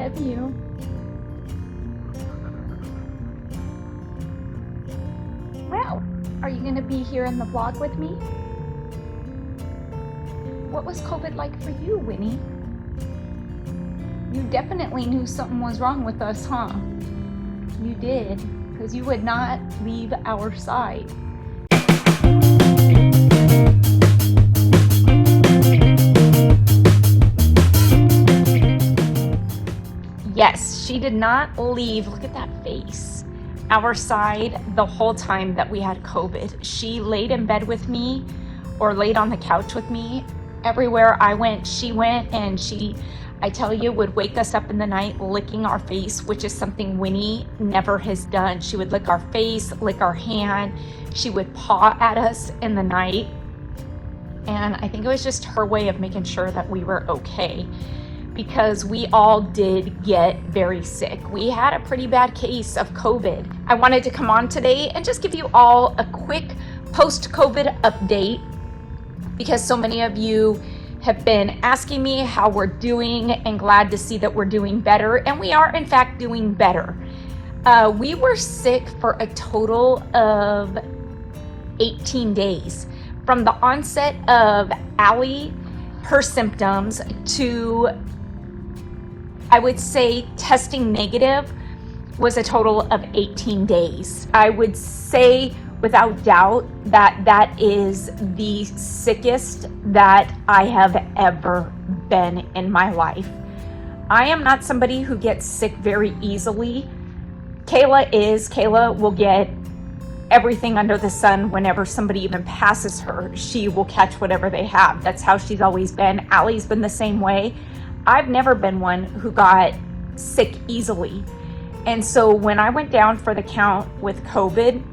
love you. Well, are you going to be here in the vlog with me? What was COVID like for you, Winnie? You definitely knew something was wrong with us, huh? You did, because you would not leave our side. Yes, she did not leave, look at that face, our side the whole time that we had COVID. She laid in bed with me or laid on the couch with me. Everywhere I went, she went, and she, I tell you, would wake us up in the night licking our face, which is something Winnie never has done. She would lick our face, lick our hand. She would paw at us in the night. And I think it was just her way of making sure that we were okay, because we all did get very sick. We had a pretty bad case of COVID. I wanted to come on today and just give you all a quick post-COVID update, because so many of you have been asking me how we're doing, and glad to see that we're doing better. And we are in fact doing better. We were sick for a total of 18 days. From the onset of Allie, her symptoms, to, I would say, testing negative, was a total of 18 days. I would say without doubt that that is the sickest that I have ever been in my life. I am not somebody who gets sick very easily. Kayla will get everything under the sun. Whenever somebody even passes her, she will catch whatever they have. That's how she's always been. Allie's been the same way. I've never been one who got sick easily. And so when I went down for the count with COVID,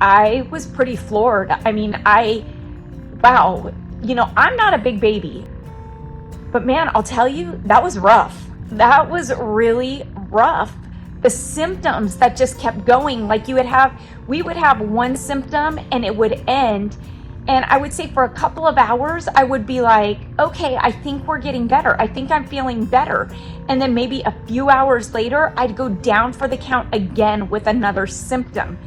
I was pretty floored. I mean, wow, you know, I'm not a big baby, but man, I'll tell you, that was rough. That was really rough. The symptoms that just kept going, like we would have one symptom and it would end. And I would say for a couple of hours, I would be like, okay, I think we're getting better. I think I'm feeling better. And then maybe a few hours later, I'd go down for the count again with another symptom.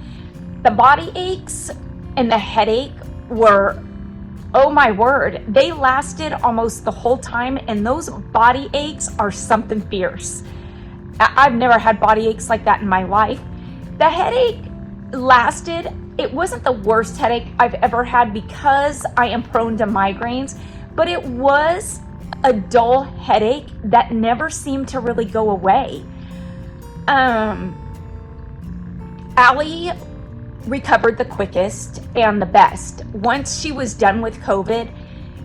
The body aches and the headache were, oh my word, they lasted almost the whole time. And those body aches are something fierce. I've never had body aches like that in my life. The headache lasted. It wasn't the worst headache I've ever had, because I am prone to migraines, but it was a dull headache that never seemed to really go away. Allie recovered the quickest and the best. Once she was done with COVID,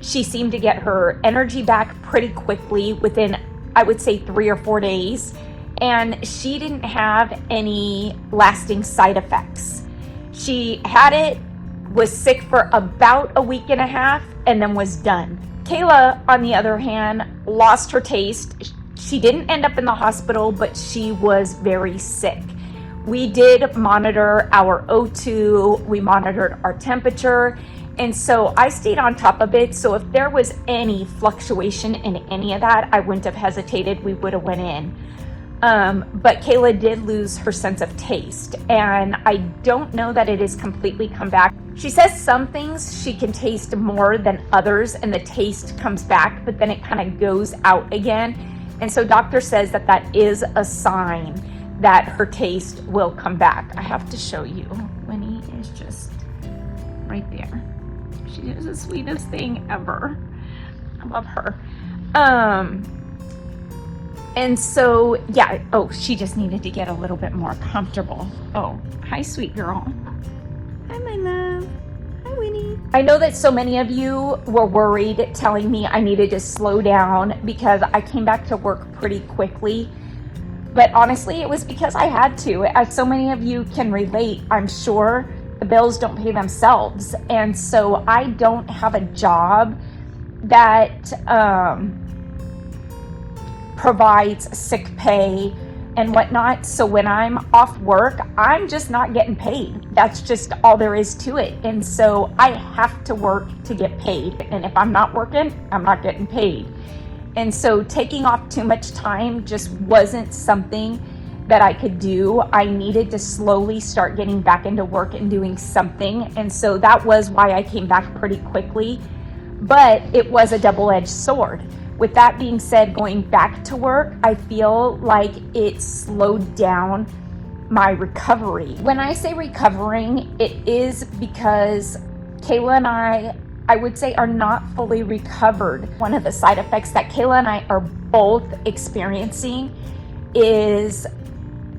she seemed to get her energy back pretty quickly within, I would say, 3 or 4 days. And she didn't have any lasting side effects. She had it, was sick for about a week and a half, and then was done. Kayla, on the other hand, lost her taste. She didn't end up in the hospital, but she was very sick. We did monitor our O2, we monitored our temperature, and so I stayed on top of it. So if there was any fluctuation in any of that, I wouldn't have hesitated, we would have went in. But Kayla did lose her sense of taste, and I don't know that it has completely come back. She says some things she can taste more than others, and the taste comes back, but then it kind of goes out again. And so doctor says that that is a sign that her taste will come back. I have to show you. Winnie is just right there. She is the sweetest thing ever. I love her. And so, yeah, oh, she just needed to get a little bit more comfortable. Oh, hi, sweet girl. Hi, my love. Hi, Winnie. I know that so many of you were worried, telling me I needed to slow down because I came back to work pretty quickly. But honestly, it was because I had to. As so many of you can relate, I'm sure, the bills don't pay themselves. And so I don't have a job that provides sick pay and whatnot. So when I'm off work, I'm just not getting paid. That's just all there is to it. And so I have to work to get paid. And if I'm not working, I'm not getting paid. And so taking off too much time just wasn't something that I could do. I needed to slowly start getting back into work and doing something. And so that was why I came back pretty quickly. But it was a double-edged sword. With that being said, going back to work, I feel like it slowed down my recovery. When I say recovering, it is because Kayla and I would say, are not fully recovered. One of the side effects that Kayla and I are both experiencing is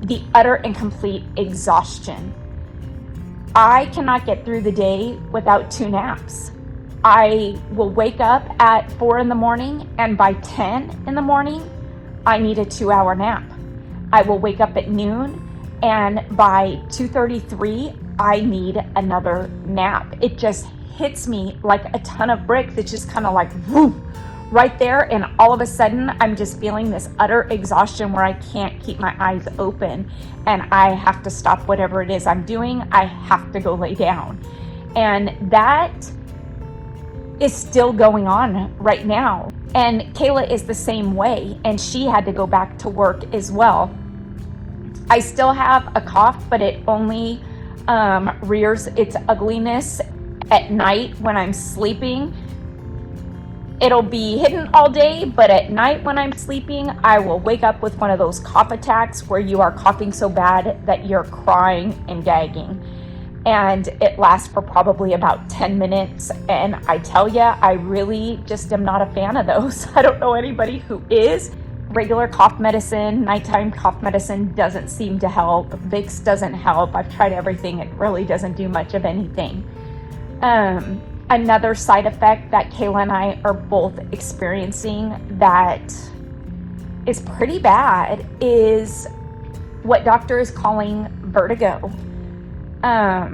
the utter and complete exhaustion. I cannot get through the day without 2 naps. I will wake up at 4 in the morning, and by 10 in the morning, I need a 2-hour nap. I will wake up at noon, and by 2:33, I need another nap. It just hits me like a ton of bricks. It's just kind of like, whoo, right there. And all of a sudden, I'm just feeling this utter exhaustion where I can't keep my eyes open, and I have to stop whatever it is I'm doing. I have to go lay down. And that is still going on right now. And Kayla is the same way, and she had to go back to work as well. I still have a cough, but it only rears its ugliness at night when I'm sleeping. It'll be hidden all day, but at night when I'm sleeping, I will wake up with one of those cough attacks where you are coughing so bad that you're crying and gagging. And it lasts for probably about 10 minutes. And I tell you, I really just am not a fan of those. I don't know anybody who is. Regular cough medicine, nighttime cough medicine doesn't seem to help. Vicks doesn't help. I've tried everything. It really doesn't do much of anything. Another side effect that Kayla and I are both experiencing that is pretty bad is what doctor is calling vertigo. I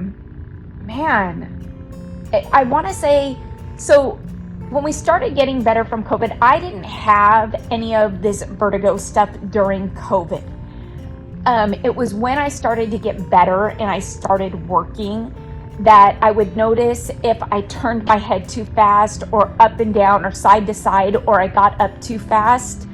want to say, so when we started getting better from COVID, I didn't have any of this vertigo stuff during COVID. It was when I started to get better and I started working that I would notice if I turned my head too fast or up and down or side to side, or I got up too fast.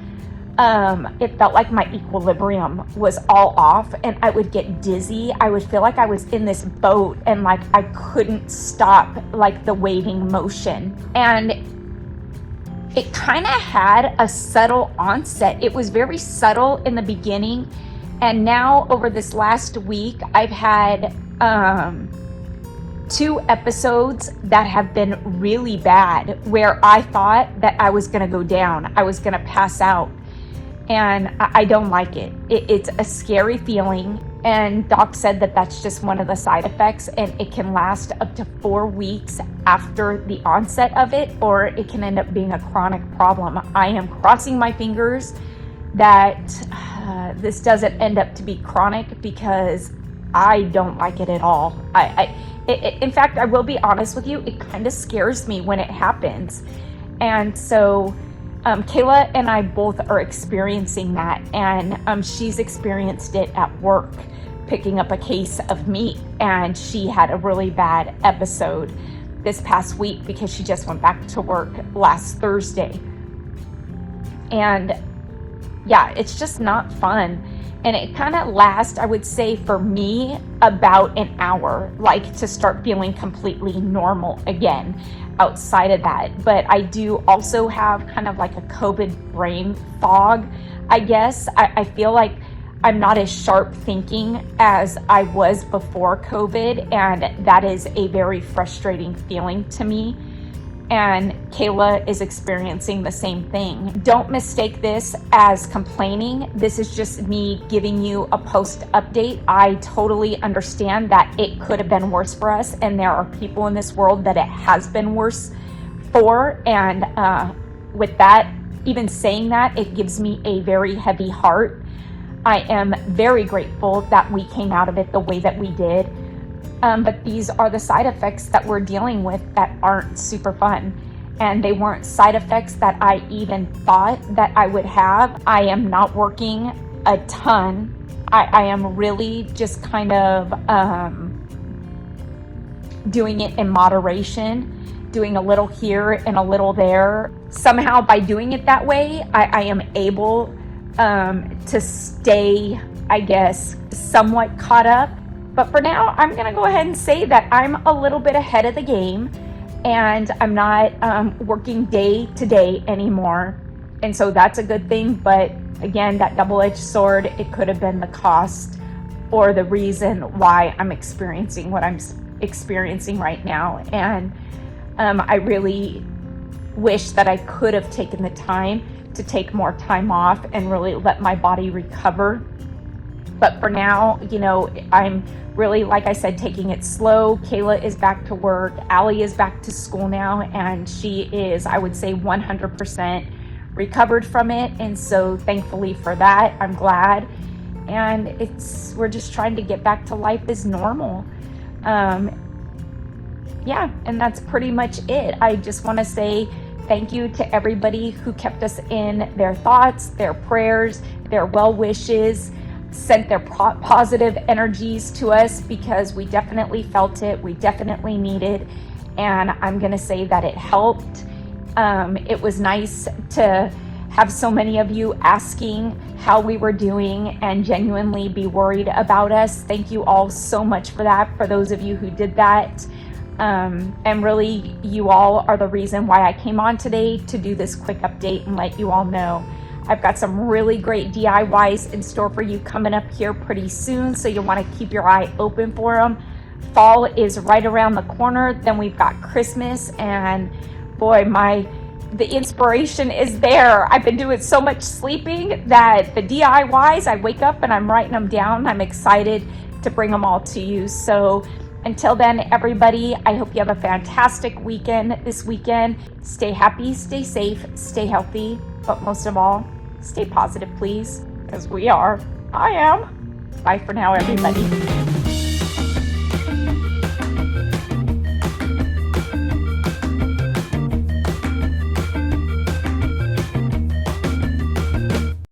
It felt like my equilibrium was all off and I would get dizzy. I would feel like I was in this boat and like I couldn't stop like the waving motion. And it kind of had a subtle onset. It was very subtle in the beginning. And now over this last week, I've had 2 episodes that have been really bad where I thought that I was going to go down. I was going to pass out. And I don't like it. It's a scary feeling. And doc said that that's just one of the side effects, and it can last up to 4 weeks after the onset of it, or it can end up being a chronic problem. I am crossing my fingers that this doesn't end up to be chronic, because I don't like it at all. In fact, I will be honest with you, it kind of scares me when it happens. And so Kayla and I both are experiencing that, and she's experienced it at work, picking up a case of meat, and she had a really bad episode this past week because she just went back to work last Thursday. And yeah, it's just not fun. And it kind of lasts, I would say, for me, about an hour, like to start feeling completely normal again outside of that. But I do also have kind of like a COVID brain fog, I guess. I feel like I'm not as sharp thinking as I was before COVID, and that is a very frustrating feeling to me. And Kayla is experiencing the same thing. Don't mistake this as complaining. This is just me giving you a post update. I totally understand that it could have been worse for us, and there are people in this world that it has been worse for. And with that, even saying that, it gives me a very heavy heart. I am very grateful that we came out of it the way that we did. But these are the side effects that we're dealing with that aren't super fun. And they weren't side effects that I even thought that I would have. I am not working a ton. I am really just kind of doing it in moderation. doing a little here and a little there. Somehow by doing it that way, I am able to stay, I guess, somewhat caught up. But for now, I'm gonna go ahead and say that I'm a little bit ahead of the game, and I'm not working day to day anymore. And so that's a good thing. But again, that double-edged sword, it could have been the cost or the reason why I'm experiencing what I'm experiencing right now. And I really wish that I could have taken the time to take more time off and really let my body recover. But for now, you know, I'm really, like I said, taking it slow. Kayla is back to work. Allie is back to school now, and she is, I would say, 100% recovered from it. And so thankfully for that, I'm glad. And we're just trying to get back to life as normal. Yeah, and that's pretty much it. I just want to say thank you to everybody who kept us in their thoughts, their prayers, their well wishes, sent their positive energies to us, because we definitely felt it, we definitely needed, and I'm gonna say that it helped. It was nice to have so many of you asking how we were doing and genuinely be worried about us. Thank you all so much for that, for those of you who did that. And really, you all are the reason why I came on today to do this quick update and let you all know. I've got some really great DIYs in store for you coming up here pretty soon, so you'll want to keep your eye open for them. Fall is right around the corner. Then we've got Christmas, and boy, the inspiration is there. I've been doing so much sleeping that the DIYs, I wake up and I'm writing them down. I'm excited to bring them all to you. So until then, everybody, I hope you have a fantastic weekend this weekend. Stay happy, stay safe, stay healthy, but most of all, stay positive, please, because we are. I am. Bye for now, everybody.